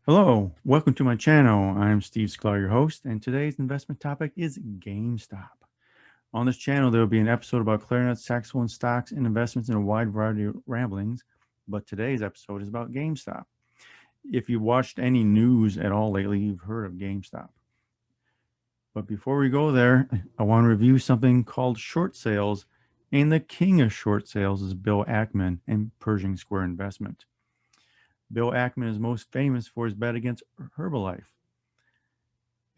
Hello, welcome to my channel. I'm Steve Sklar, your host, and today's investment topic is GameStop. On this channel, there will be an episode about clarinet, saxophone stocks, and investments in a wide variety of ramblings, but today's episode is about GameStop. If you've watched any news at all lately, you've heard of GameStop. But before we go there, I want to review something called short sales, and the king of short sales is Bill Ackman and Pershing Square Investment. Bill Ackman is most famous for his bet against Herbalife,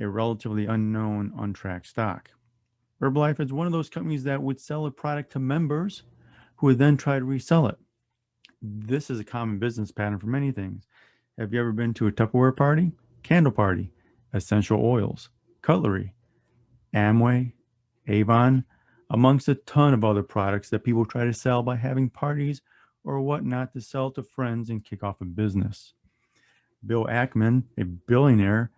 a relatively unknown, untracked stock. Herbalife is one of those companies that would sell a product to members who would then try to resell it. This is a common business pattern for many things. Have you ever been to a Tupperware party, candle party, essential oils, cutlery, Amway, Avon, amongst a ton of other products that people try to sell by having parties or whatnot to sell to friends and kick off a business? Bill Ackman, a billionaire,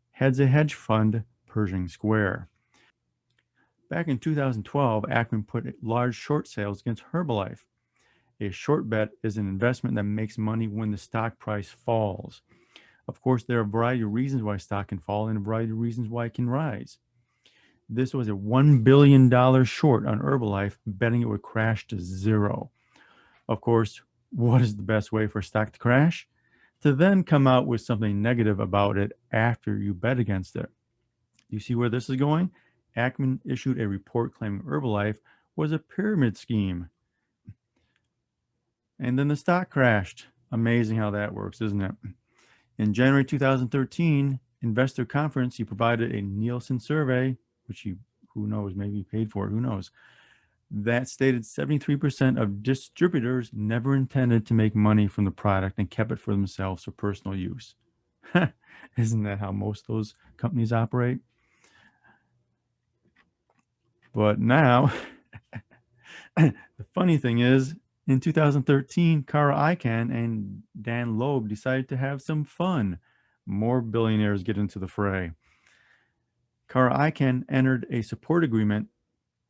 heads a hedge fund, Pershing Square. Back in 2012, Ackman put large short sales against Herbalife. A short bet is an investment that makes money when the stock price falls. Of course, there are a variety of reasons why stock can fall and a variety of reasons why it can rise. This was a $1 billion short on Herbalife, betting it would crash to zero. Of course, what is the best way for a stock to crash? To then come out with something negative about it after you bet against it. You see where this is going? Ackman issued a report claiming Herbalife was a pyramid scheme. And then the stock crashed. Amazing how that works, isn't it? In January 2013, investor conference, he provided a Nielsen survey, which he, who knows, maybe he paid for it, who knows, that stated 73% of distributors never intended to make money from the product and kept it for themselves for personal use. Isn't that how most of those companies operate? But now, the funny thing is, in 2013, Kara Icahn and Dan Loeb decided to have some fun. More billionaires get into the fray. Kara Icahn entered a support agreement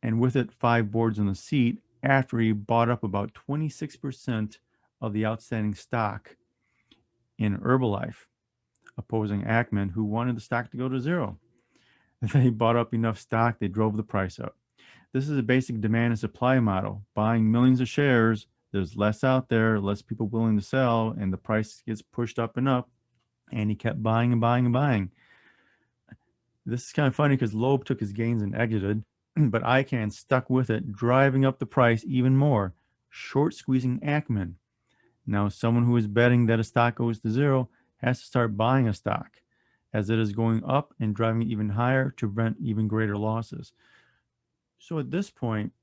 and with it 5 boards on the seat after he bought up about 26% of the outstanding stock in Herbalife, opposing Ackman, who wanted the stock to go to zero. They bought up enough stock, they drove the price up. This is a basic demand and supply model. Buying millions of shares, there's less out there, less people willing to sell, and the price gets pushed up and up. And he kept buying and buying and buying. This is kind of funny because Loeb took his gains and exited, but Icahn stuck with it, driving up the price even more, short squeezing Ackman. Now, someone who is betting that a stock goes to zero has to start buying a stock as it is going up and driving it even higher to prevent even greater losses. So at this point,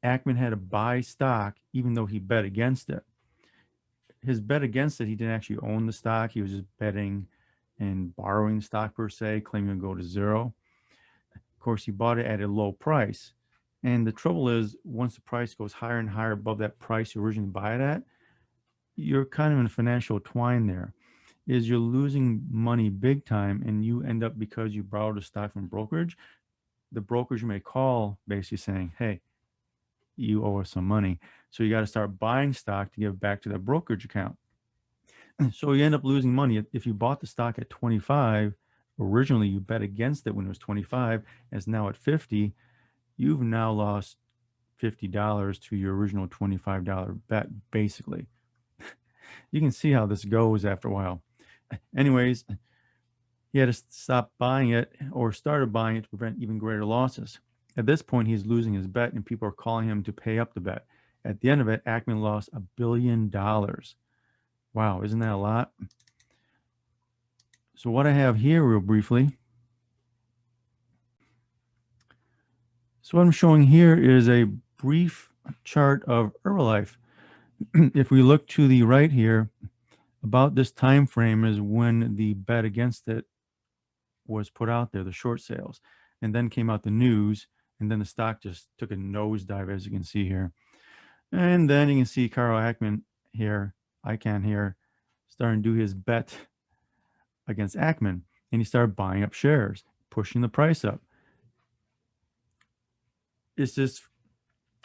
Ackman had to buy stock even though he bet against it. His bet against it, he didn't actually own the stock. He was just betting and borrowing the stock per se, claiming it would go to zero. Of course, he bought it at a low price. And the trouble is, once the price goes higher and higher above that price you originally buy it at, you're kind of in a financial twine there. Is you're losing money big time, and you end up, because you borrowed a stock from brokerage, the brokers you may call basically saying, hey, you owe us some money. So you got to start buying stock to give back to that brokerage account. So you end up losing money. If you bought the stock at 25, originally you bet against it when it was 25, and it's now at 50, you've now lost $50 to your original $25 bet, basically. You can see how this goes after a while. Anyways, he had to stop buying it or started buying it to prevent even greater losses. At this point, he's losing his bet and people are calling him to pay up the bet. At the end of it, Ackman lost $1 billion. Wow, isn't that a lot? So what I have here real briefly. So what I'm showing here is a brief chart of Herbalife. If we look to the right here, about this time frame is when the bet against it was put out there, the short sales, and then came out the news, and then the stock just took a nosedive, as you can see here. And then you can see Carl Ackman here, Icahn here, starting to do his bet against Ackman, and he started buying up shares, pushing the price up. It's just,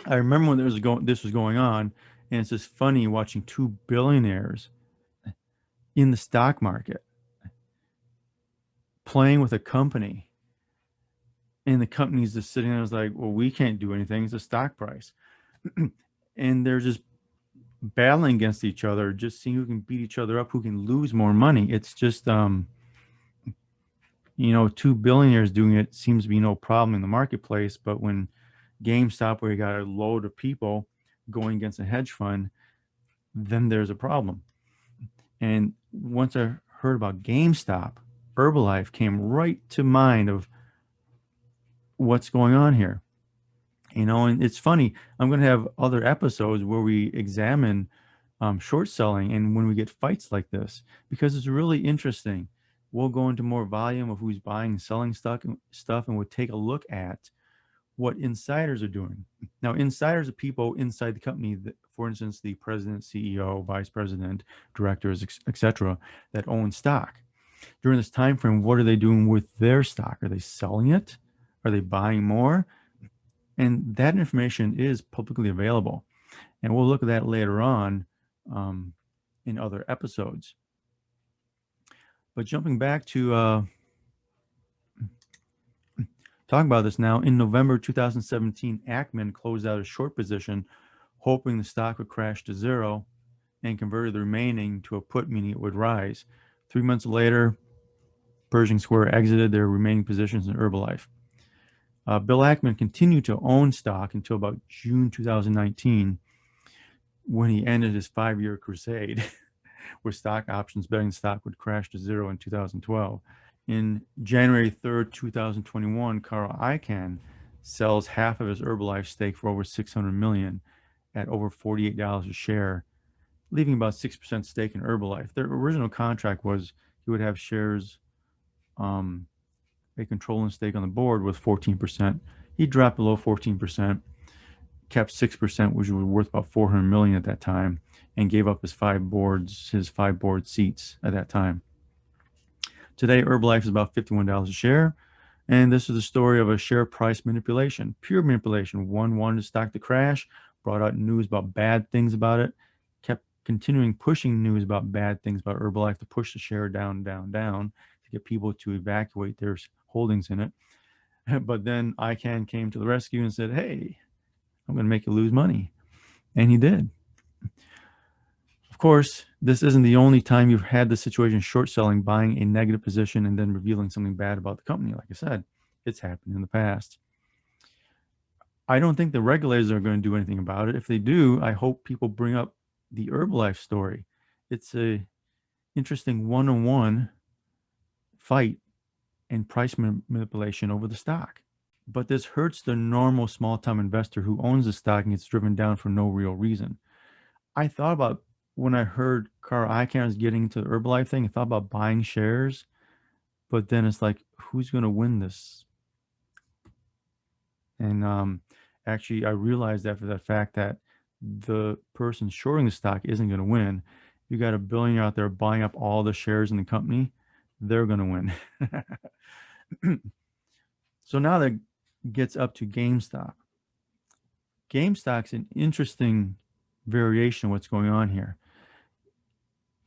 I remember when this was going on, and it's just funny watching 2 billionaires in the stock market. playing with a company, and the company's just sitting there, like, well, we can't do anything. It's a stock price. And they're just battling against each other, just seeing who can beat each other up, who can lose more money. It's just, two billionaires doing it seems to be no problem in the marketplace. But when GameStop, where you got a load of people going against a hedge fund, then there's a problem. And once I heard about GameStop, Herbalife came right to mind of what's going on here. And it's funny, I'm going to have other episodes where we examine short selling and when we get fights like this, because it's really interesting. We'll go into more volume of who's buying and selling stuff, and we'll take a look at what insiders are doing. Now, insiders are people inside the company, that, for instance, the president, CEO, vice president, directors, etc., that own stock. During this time frame, what are they doing with their stock? Are they selling it? Are they buying more? And that information is publicly available. And we'll look at that later on in other episodes. But jumping back to talking about this now, in November 2017, Ackman closed out a short position, hoping the stock would crash to zero, and converted the remaining to a put, meaning it would rise. 3 months later, Pershing Square exited their remaining positions in Herbalife. Bill Ackman continued to own stock until about June 2019, when he ended his 5-year crusade with stock options, betting the stock would crash to zero in 2012. In January 3rd, 2021, Carl Icahn sells half of his Herbalife stake for over $600 million at over $48 a share, leaving about 6% stake in Herbalife. Their original contract was he would have shares, a controlling stake on the board with 14%. He dropped below 14%, kept 6%, which was worth about $400 million at that time, and gave up his 5 board seats at that time. Today, Herbalife is about $51 a share, and this is the story of a share price manipulation, pure manipulation. One wanted the stock to crash, brought out news about bad things about it, kept continuing pushing news about bad things about Herbalife to push the share down, down, down, to get people to evacuate their holdings in it. But then Icahn came to the rescue and said, hey, I'm going to make you lose money. And he did. Of course, this isn't the only time you've had the situation short selling, buying a negative position and then revealing something bad about the company. Like I said, it's happened in the past. I don't think the regulators are going to do anything about it. If they do, I hope people bring up the Herbalife story. It's a interesting one-on-one fight and price manipulation over the stock. But this hurts the normal small-time investor who owns the stock and gets driven down for no real reason. I thought about, when I heard Carl Icahn was getting into the Herbalife thing, I thought about buying shares, but then it's like, who's going to win this? And actually, I realized after that fact that the person shorting the stock isn't going to win. You got a billionaire out there buying up all the shares in the company, they're going to win. So now that gets up to GameStop. GameStop's an interesting variation of what's going on here.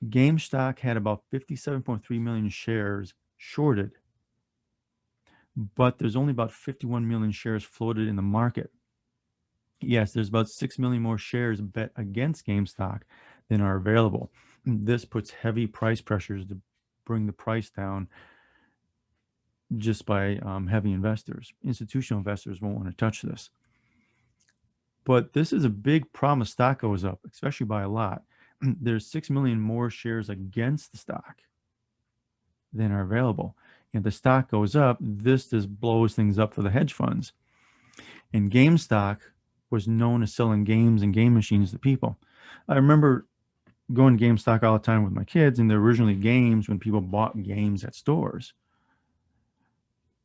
GameStop had about 57.3 million shares shorted, but there's only about 51 million shares floated in the market. Yes, there's about 6 million more shares bet against GameStop than are available. This puts heavy price pressures to bring the price down just by heavy investors. Institutional investors won't want to touch this. But this is a big problem. The stock goes up, especially by a lot. There's 6 million more shares against the stock than are available. And the stock goes up, this just blows things up for the hedge funds. And GameStop was known as selling games and game machines to people. I remember going to GameStop all the time with my kids, and they're originally games when people bought games at stores.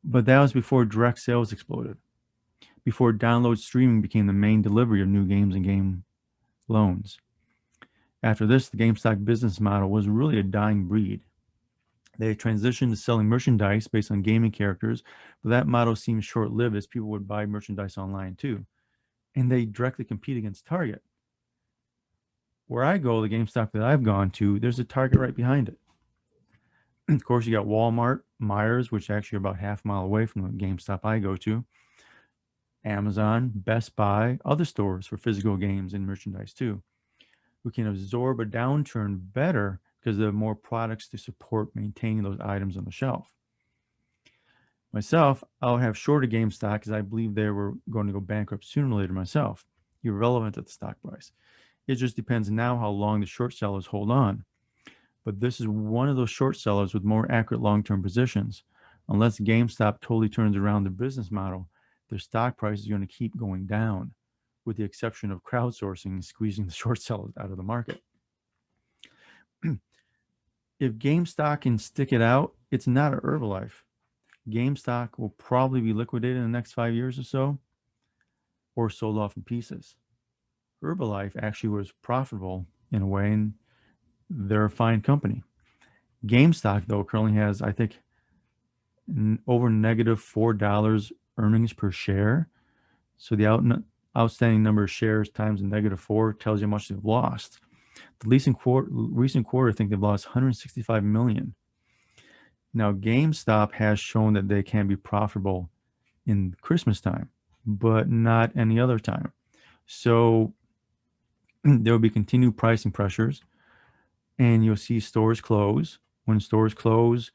But that was before direct sales exploded, before download streaming became the main delivery of new games and game loans. After this, the GameStop business model was really a dying breed. They transitioned to selling merchandise based on gaming characters, but that model seemed short-lived as people would buy merchandise online too. And they directly compete against Target. Where I go, the GameStop that I've gone to, there's a Target right behind it. Of course, you got Walmart, Myers, which actually are about half a mile away from the GameStop I go to, Amazon, Best Buy, other stores for physical games and merchandise too, who can absorb a downturn better because there are more products to support maintaining those items on the shelf. Myself, I'll have shorted GameStop because I believe they were going to go bankrupt sooner or later myself, irrelevant at the stock price. It just depends now how long the short sellers hold on. But this is one of those short sellers with more accurate long-term positions. Unless GameStop totally turns around their business model, their stock price is going to keep going down, with the exception of crowdsourcing and squeezing the short sellers out of the market. If GameStop can stick it out, it's not a Herbalife. GameStop will probably be liquidated in the next 5 years or so, or sold off in pieces. Herbalife actually was profitable in a way, and they're a fine company. GameStop, though, currently has, I think, over negative $4 earnings per share. So the outstanding number of shares times the -4 tells you how much they've lost. The recent quarter, I think they've lost 165 million. Now, GameStop has shown that they can be profitable in Christmas time, but not any other time. So there will be continued pricing pressures, and you'll see stores close. When stores close,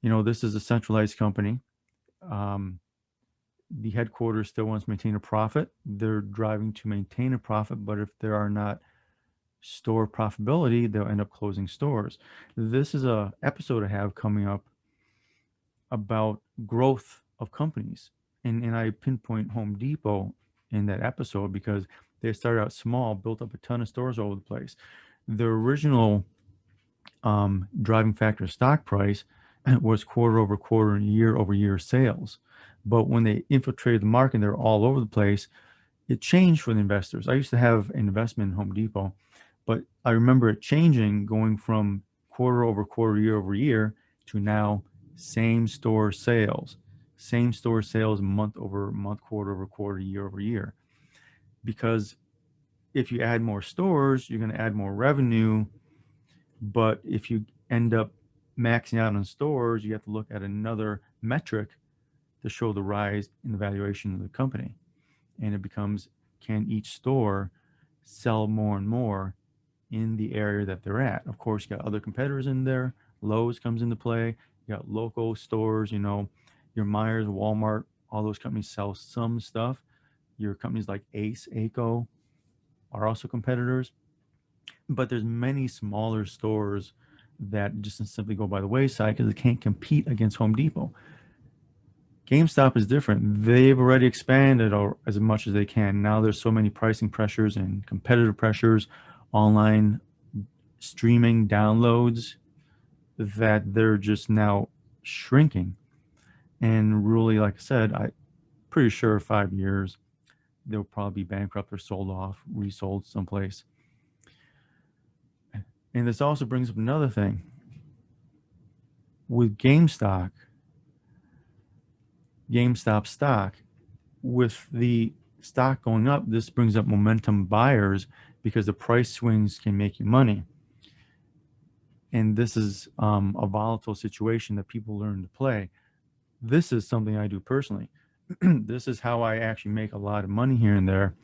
this is a centralized company. The headquarters still wants to maintain a profit. They're driving to maintain a profit, but if there are not store profitability, they'll end up closing stores. This is a episode I have coming up about growth of companies. And I pinpoint Home Depot in that episode because they started out small, built up a ton of stores all over the place. The original driving factor of stock price was quarter over quarter and year over year sales. But when they infiltrated the market, they're all over the place. It changed for the investors. I used to have an investment in Home Depot, but I remember it changing, going from quarter over quarter, year over year, to now same store sales month over month, quarter over quarter, year over year. Because if you add more stores, you're going to add more revenue. But if you end up maxing out on stores, you have to look at another metric to show the rise in the valuation of the company. And it becomes, can each store sell more and more in the area that they're at? Of course, you got other competitors in there. Lowe's comes into play. You got local stores, your Myers, Walmart, all those companies sell some stuff. Your companies like Ace, ACO are also competitors. But there's many smaller stores that just simply go by the wayside because they can't compete against Home Depot. GameStop is different. They've already expanded as much as they can. Now there's so many pricing pressures and competitive pressures, online streaming downloads, that they're just now shrinking. And really, like I said, I'm pretty sure 5 years, they'll probably be bankrupt or sold off, resold someplace. And this also brings up another thing. With GameStop stock, with the stock going up, this brings up momentum buyers because the price swings can make you money. And this is a volatile situation that people learn to play. This is something I do personally. This is how I actually make a lot of money here and there.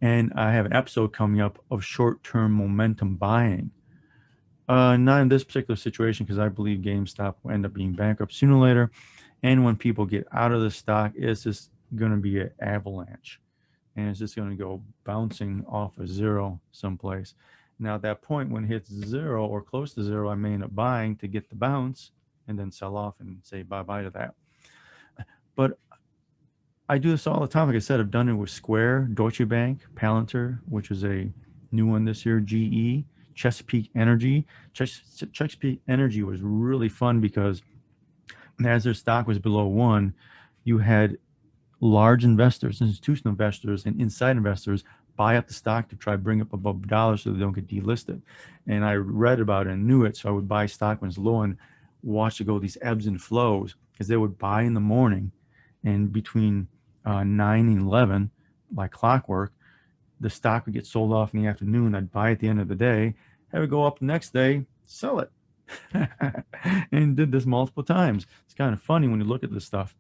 And I have an episode coming up of short-term momentum buying. Not in this particular situation because I believe GameStop will end up being bankrupt sooner or later. And when people get out of the stock, it's just going to be an avalanche. And it's just going to go bouncing off of zero someplace. Now, at that point, when it hits zero or close to zero, I may end up buying to get the bounce and then sell off and say bye-bye to that. But I do this all the time. Like I said, I've done it with Square, Deutsche Bank, Palantir, which is a new one this year, GE, Chesapeake Energy. Chesapeake Energy was really fun because as their stock was below 1, you had large investors, institutional investors, and inside investors buy up the stock to try to bring up above $1 so they don't get delisted. And I read about it and knew it, so I would buy stock when it's low and watch it go these ebbs and flows, because they would buy in the morning, and between 9 and 11, like clockwork, the stock would get sold off in the afternoon. I'd buy at the end of the day, have it go up the next day, sell it. and did this multiple times. It's kind of funny when you look at this stuff.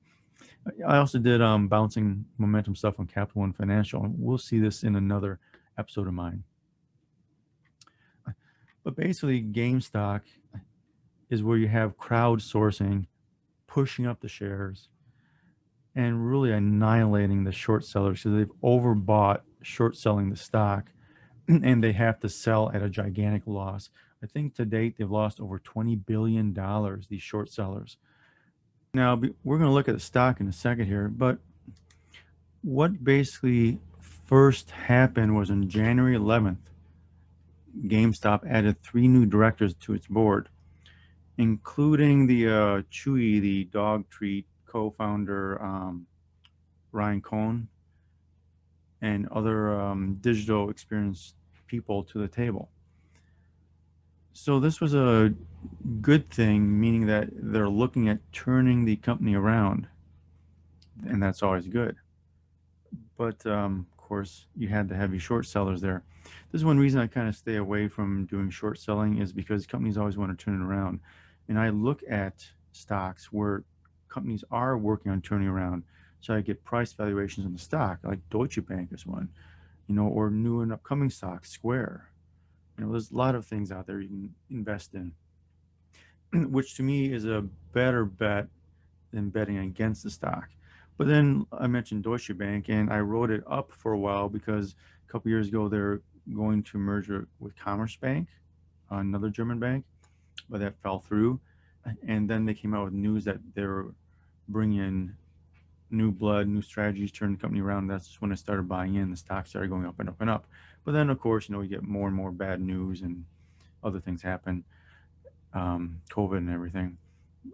I also did bouncing momentum stuff on Capital One Financial, and we'll see this in another episode of mine. But basically, GameStop is where you have crowdsourcing, pushing up the shares, and really annihilating the short sellers. So they've overbought short selling the stock, and they have to sell at a gigantic loss. I think to date they've lost over $20 billion, these short sellers. Now, we're going to look at the stock in a second here, but what basically first happened was on January 11th, GameStop added 3 new directors to its board, including the Chewy, the dog treat co-founder, Ryan Cohn, and other digital experience people to the table. So this was a good thing, meaning that they're looking at turning the company around, and that's always good. But of course, you had the heavy short sellers there. This is one reason I kind of stay away from doing short selling, is because companies always want to turn it around. And I look at stocks where companies are working on turning around. So I get price valuations in the stock, like Deutsche Bank is one, or new and upcoming stocks, Square. There's a lot of things out there you can invest in, which to me is a better bet than betting against the stock. But then I mentioned Deutsche Bank, and I wrote it up for a while because a couple years ago they're going to merge with Commerzbank, another German bank, but that fell through. And then they came out with news that they're bringing in new blood, new strategies, turn the company around. That's when I started buying in. The stock started going up and up and up. But then, of course, we get more and more bad news and other things happen, COVID and everything.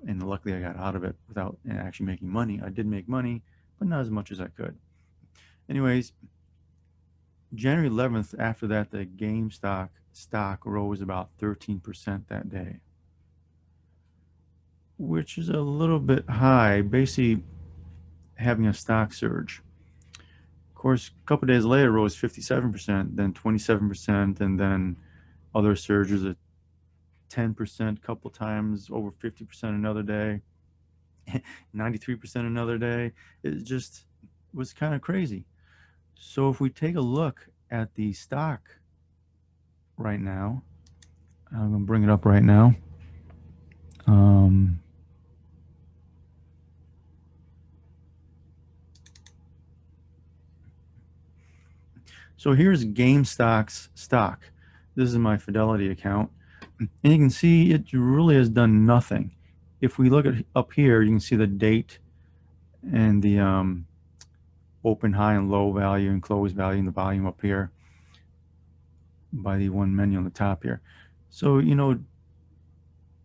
And luckily I got out of it without actually making money. I did make money, but not as much as I could. Anyways, January 11th, after that, the GameStop stock rose about 13% that day, which is a little bit high, basically having a stock surge. Of course, a couple days later, it rose 57%, then 27%, and then other surges at 10% a couple times, over 50% another day, 93% another day. It just was kind of crazy. So if we take a look at the stock right now, I'm going to bring it up right now. So here's GameStop's stock. This is my Fidelity account. And you can see it really has done nothing. If we look at up here, you can see the date and the open, high, and low value and close value and the volume up here by the one menu on the top here. So,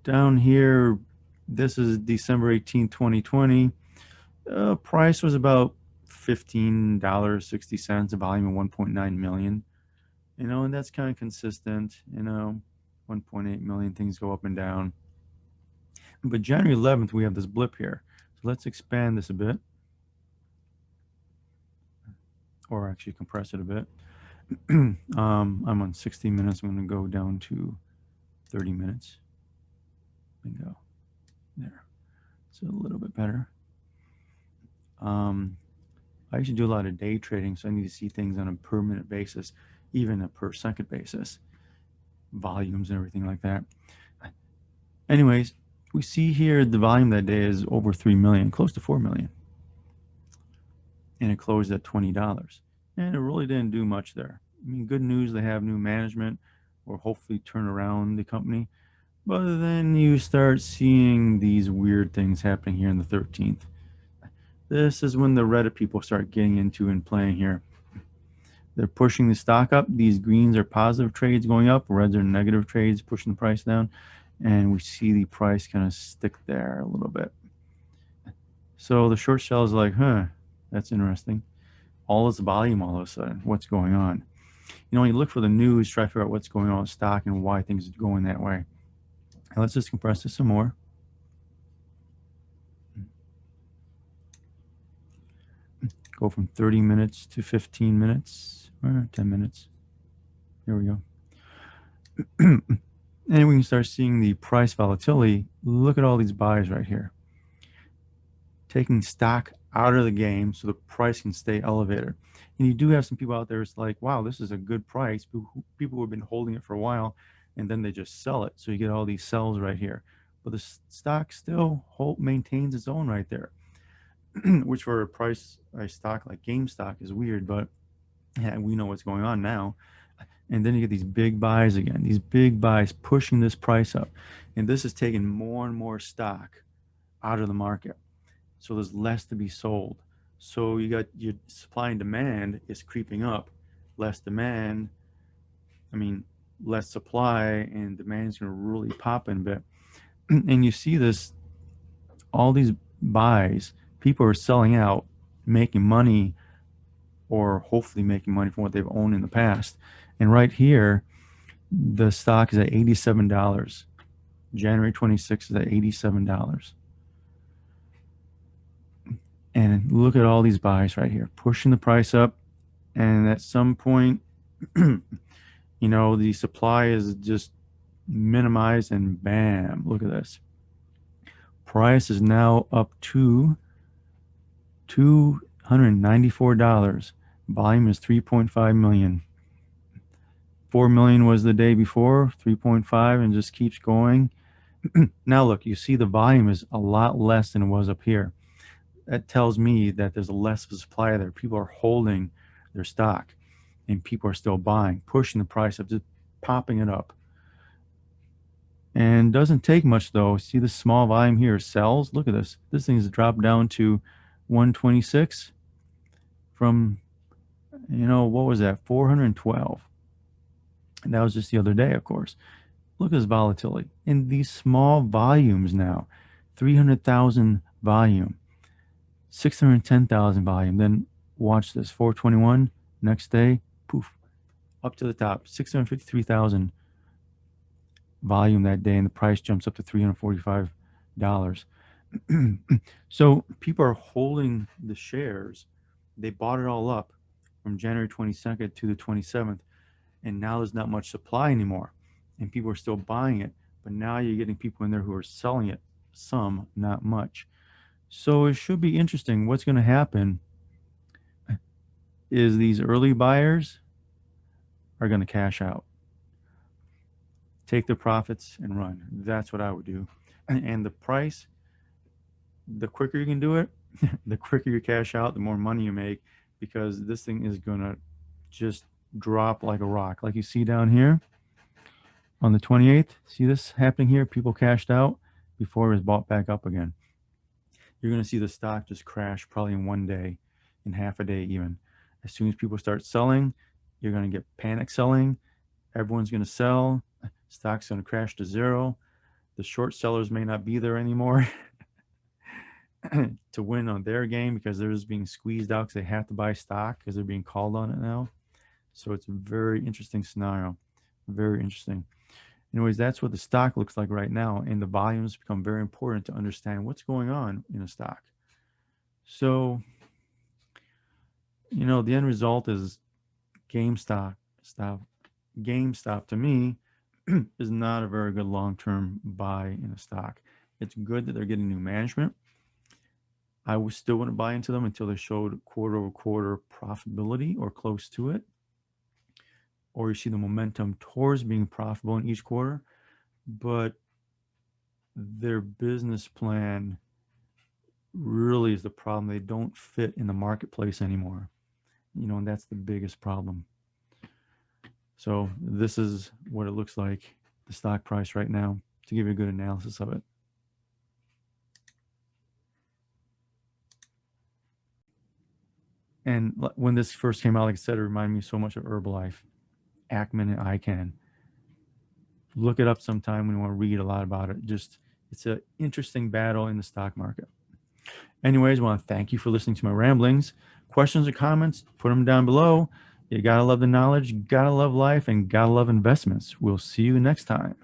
down here, this is December 18, 2020. Price was about $15.60, a volume of 1.9 million. And that's kind of consistent, 1.8 million, things go up and down. But January 11th, we have this blip here. So let's expand this a bit, or actually compress it a bit. I'm on 60 minutes. I'm going to go down to 30 minutes. Bingo. There. It's a little bit better. I actually do a lot of day trading, so I need to see things on a per minute basis, even a per second basis, volumes and everything like that. Anyways, we see here the volume that day is over 3 million, close to 4 million. And it closed at $20. And it really didn't do much there. I mean, good news, they have new management, or hopefully turn around the company. But then you start seeing these weird things happening here on the 13th. This is when the Reddit people start getting into and playing here. They're pushing the stock up. These greens are positive trades going up. Reds are negative trades pushing the price down. And we see the price kind of stick there a little bit. So the short sell is like, that's interesting. All this volume all of a sudden. What's going on? When you look for the news, try to figure out what's going on with stock and why things are going that way. And let's just compress this some more. Go from 30 minutes to 15 minutes, or 10 minutes. Here we go. And we can start seeing the price volatility. Look at all these buys right here, taking stock out of the game so the price can stay elevated. And you do have some people out there, it's like, wow, this is a good price. People who have been holding it for a while, and then they just sell it. So you get all these sells right here. But the stock still maintains its own right there, which for a stock like GameStop is weird, but yeah, we know what's going on now. And then you get these big buys again, these big buys pushing this price up. And this is taking more and more stock out of the market. So there's less to be sold. So you got your supply and demand is creeping up. Less demand, less supply, and demand is going to really pop in a bit. And you see this, all these buys, people are selling out, making money, or hopefully making money from what they've owned in the past. And right here, the stock is at $87. January 26th is at $87. And look at all these buys right here, pushing the price up. And at some point, the supply is just minimized, and bam, look at this. Price is now up to $294. Volume is 3.5 million. 4 million was the day before, 3.5, and just keeps going. Now look, you see the volume is a lot less than it was up here. That tells me that there's less of a supply there. People are holding their stock, and people are still buying, pushing the price up, just popping it up. And doesn't take much though. See this small volume here, sells. Look at this. This thing's dropped down to 126 from, what was that? 412. And that was just the other day, of course. Look at this volatility in these small volumes now. 300,000 volume, 610,000 volume. Then watch this, 421, next day, poof, up to the top, 653,000 volume that day, and the price jumps up to $345. So people are holding the shares. They bought it all up from January 22nd to the 27th, and now there's not much supply anymore, and people are still buying it. But now you're getting people in there who are selling it, some, not much. So it should be interesting. What's going to happen is these early buyers are going to cash out, take their profits and run. That's what I would do. And the price, the quicker you can do it, the quicker you cash out, the more money you make, because this thing is going to just drop like a rock. Like you see down here on the 28th, see this happening here? People cashed out before it was bought back up again. You're going to see the stock just crash probably in one day, in half a day even. As soon as people start selling, you're going to get panic selling. Everyone's going to sell. Stock's going to crash to zero. The short sellers may not be there anymore to win on their game, because they're just being squeezed out because they have to buy stock because they're being called on it now. So it's a very interesting scenario. Very interesting. Anyways, that's what the stock looks like right now, and the volumes become very important to understand what's going on in a stock. So, the end result is GameStop to me is not a very good long-term buy in a stock. It's good that they're getting new management. I still wouldn't buy into them until they showed quarter-over-quarter profitability or close to it, or you see the momentum towards being profitable in each quarter. But their business plan really is the problem. They don't fit in the marketplace anymore, and that's the biggest problem. So this is what it looks like, the stock price right now, to give you a good analysis of it. And when this first came out, like I said, it reminded me so much of Herbalife, Ackman, and ICANN. Look it up sometime when you want to read a lot about it. It's an interesting battle in the stock market. Anyways, I want to thank you for listening to my ramblings. Questions or comments, put them down below. You gotta love the knowledge, gotta love life, and gotta love investments. We'll see you next time.